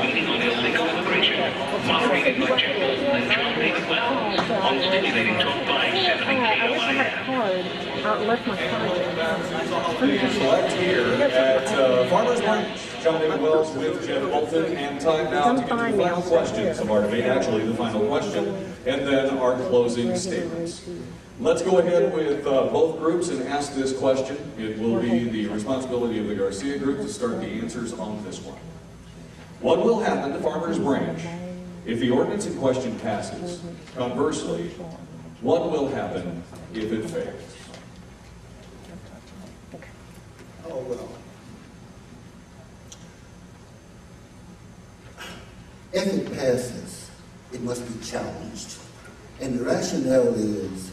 meeting on illegal immigration, moderated by General John Maxwell, on stimulating talk by 70 KOIF. I left my card. Select here at Farmers Branch. John David Wells with Jeff Bolton, and time now to get to the final questions of our debate, actually the final question, and then our closing statements. Let's go ahead with both groups and ask this question. It will be the responsibility of the Garcia group to start the answers on this one. What will happen to Farmers Branch if the ordinance in question passes? Conversely, what will happen if it fails? Oh, well. If it passes, it must be challenged. And the rationale is,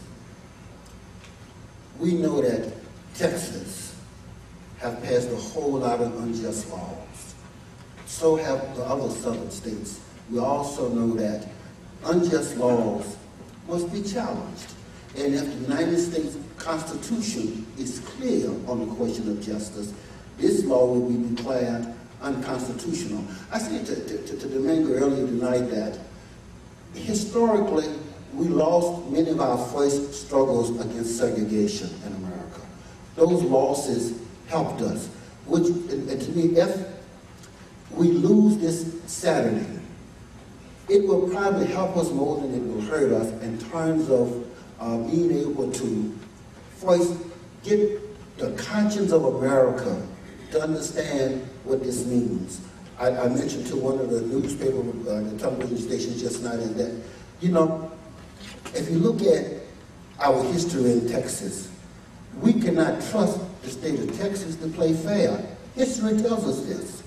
we know that Texas have passed a whole lot of unjust laws. So have the other southern states. We also know that unjust laws must be challenged. And if the United States Constitution is clear on the question of justice, this law will be declared unconstitutional. I said to Domingo earlier tonight that historically we lost many of our first struggles against segregation in America. Those losses helped us. Which, and to me, if we lose this Saturday, it will probably help us more than it will hurt us in terms of being able to first get the conscience of America to understand what this means. I mentioned to one of the newspaper, the television stations just now that, you know, if you look at our history in Texas, we cannot trust the state of Texas to play fair. History tells us this.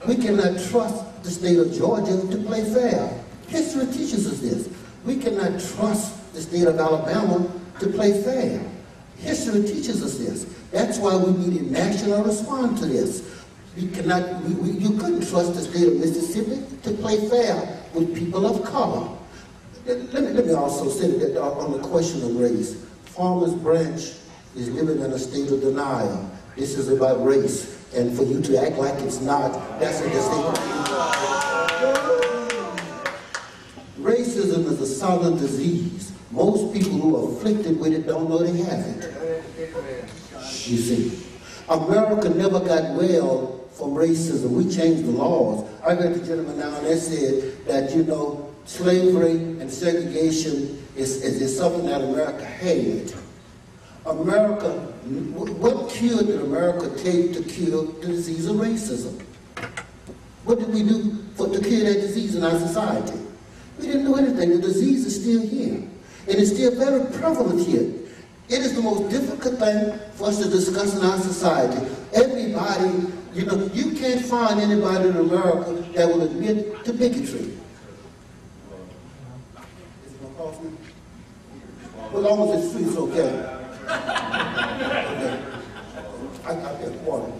We cannot trust the state of Georgia to play fair. History teaches us this. We cannot trust the state of Alabama to play fair. History teaches us this. That's why we need a national response to this. You couldn't trust the state of Mississippi to play fair with people of color. Let me also say that on the question of race, Farmers Branch is living in a state of denial. This is about race, and for you to act like it's not, that's a mistake. Racism is a silent disease. Most people who are afflicted with it don't know they have it. You see, America never got well from racism. We changed the laws. I heard the gentleman now that said that, you know, slavery and segregation is something that America hated. America, what cure did America take to cure the disease of racism? What did we do to cure that disease in our society? We didn't do anything. The disease is still here. And it's still very prevalent here. It is the most difficult thing for us to discuss in our society. Everybody, you know, you can't find anybody in America that will admit to bigotry. Is it going to cost me? As long as it's free, it's okay. Okay. I get water.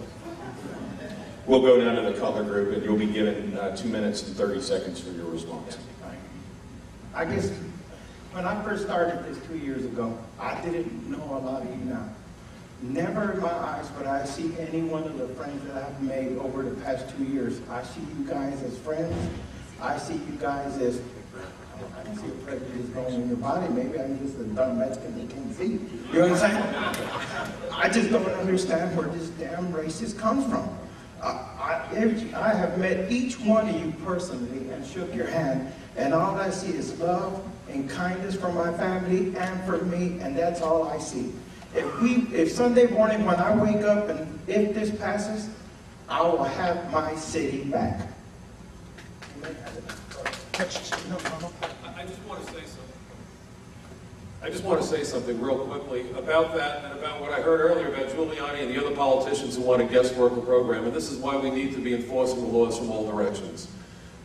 We'll go down to the color group, and you'll be given 2 minutes and 30 seconds for your response. I guess when I first started this 2 years ago, I didn't know a lot of you now. Never in my eyes would I see any one of the friends that I've made over the past 2 years. I see you guys as friends. I see you guys as, I can see a prejudice going in your body. Maybe I'm just a dumb Mexican that can't see. You know what I'm saying? I just don't understand where this damn racist comes from. I have met each one of you personally and shook your hand, and all I see is love and kindness for my family and for me, and that's all I see. If Sunday morning when I wake up and if this passes, I will have my city back. I just want to say something real quickly about that and about what I heard earlier about Giuliani and the other politicians who want a guest worker program, and this is why we need to be enforcing the laws from all directions.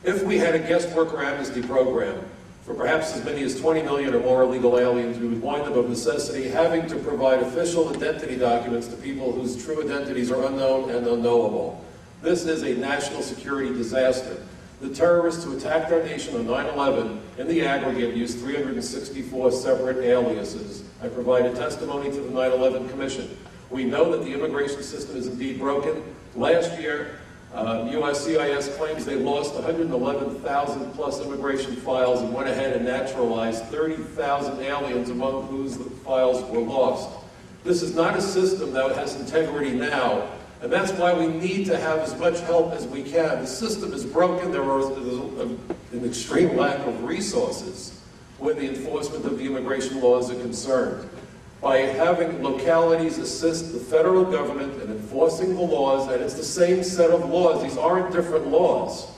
If we had a guest worker amnesty program for perhaps as many as 20 million or more illegal aliens, we would wind up of necessity having to provide official identity documents to people whose true identities are unknown and unknowable. This is a national security disaster. The terrorists who attacked our nation on 9/11 in the aggregate used 364 separate aliases. I provided testimony to the 9/11 Commission. We know that the immigration system is indeed broken. Last year, USCIS claims they lost 111,000 plus immigration files and went ahead and naturalized 30,000 aliens, among whose the files were lost. This is not a system that has integrity now, and that's why we need to have as much help as we can. The system is broken. There's an extreme lack of resources where the enforcement of the immigration laws are concerned. By having localities assist the federal government in enforcing the laws, and it's the same set of laws, these aren't different laws,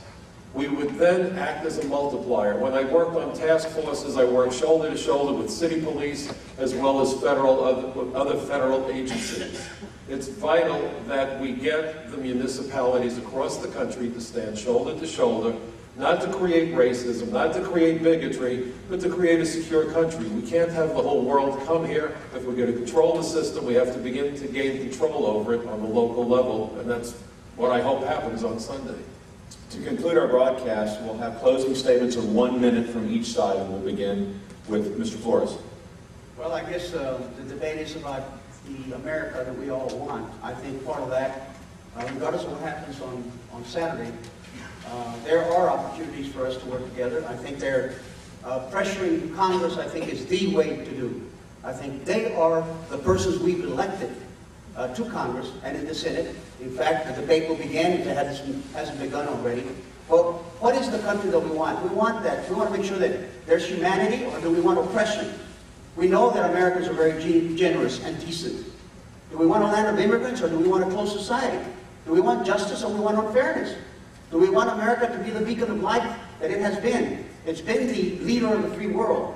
we would then act as a multiplier. When I worked on task forces, I worked shoulder to shoulder with city police as well as other federal agencies. It's vital that we get the municipalities across the country to stand shoulder to shoulder, not to create racism, not to create bigotry, but to create a secure country. We can't have the whole world come here. If we're going to control the system, we have to begin to gain control over it on the local level, and that's what I hope happens on Sunday. To conclude our broadcast, we'll have closing statements of 1 minute from each side, and we'll begin with Mr. Flores. Well, I guess the debate is about the America that we all want. I think part of that, regardless of what happens on Saturday, there are opportunities for us to work together. I think pressuring Congress, I think, is the way to do. I think they are the persons we've elected to Congress and in the Senate. In fact, the debate will begin if it hasn't begun already. Well, what is the country that we want? We want that. We want to make sure that there's humanity, or do we want oppression? We know that Americans are very generous and decent. Do we want a land of immigrants, or do we want a closed society? Do we want justice, or do we want unfairness? Do we want America to be the beacon of light that it has been? It's been the leader of the free world.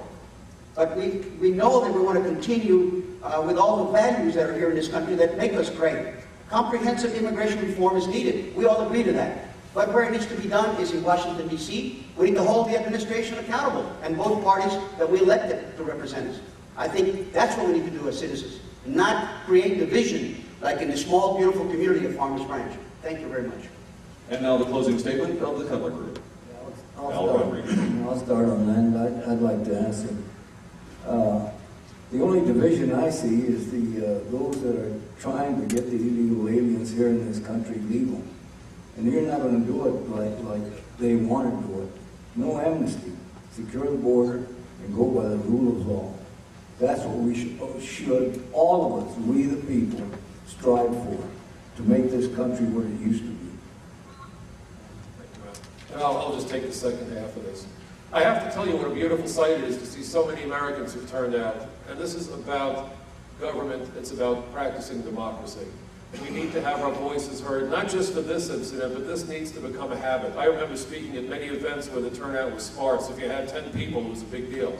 But we know that we want to continue with all the values that are here in this country that make us great. Comprehensive immigration reform is needed. We all agree to that. But where it needs to be done is in Washington, D.C. We need to hold the administration accountable, and both parties that we elected to represent us. I think that's what we need to do as citizens, not create division like in the small, beautiful community of Farmers Branch. Thank you very much. And now the closing statement of the Cutler Group. I'll start on that, and I'd like to answer. The only division I see is those that are trying to get the illegal aliens here in this country legal. And you're not going to do it like they want to do it. No amnesty. Secure the border and go by the rule of law. That's what we should all of us, we the people, strive for, to make this country what it used to be. And I'll just take the second half of this. I have to tell you what a beautiful sight it is to see so many Americans who've turned out. And this is about government, it's about practicing democracy. We need to have our voices heard, not just for this incident, but this needs to become a habit. I remember speaking at many events where the turnout was sparse. If you had 10 people, it was a big deal.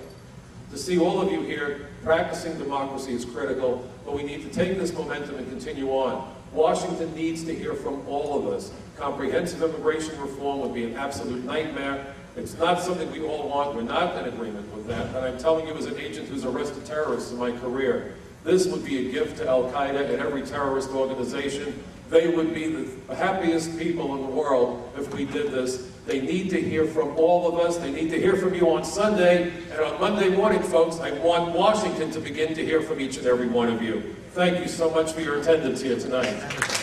To see all of you here, practicing democracy is critical, but we need to take this momentum and continue on. Washington needs to hear from all of us. Comprehensive immigration reform would be an absolute nightmare. It's not something we all want. We're not in agreement with that. And I'm telling you as an agent who's arrested terrorists in my career, this would be a gift to Al-Qaeda and every terrorist organization. They would be the happiest people in the world if we did this. They need to hear from all of us. They need to hear from you on Sunday. And on Monday morning, folks, I want Washington to begin to hear from each and every one of you. Thank you so much for your attendance here tonight.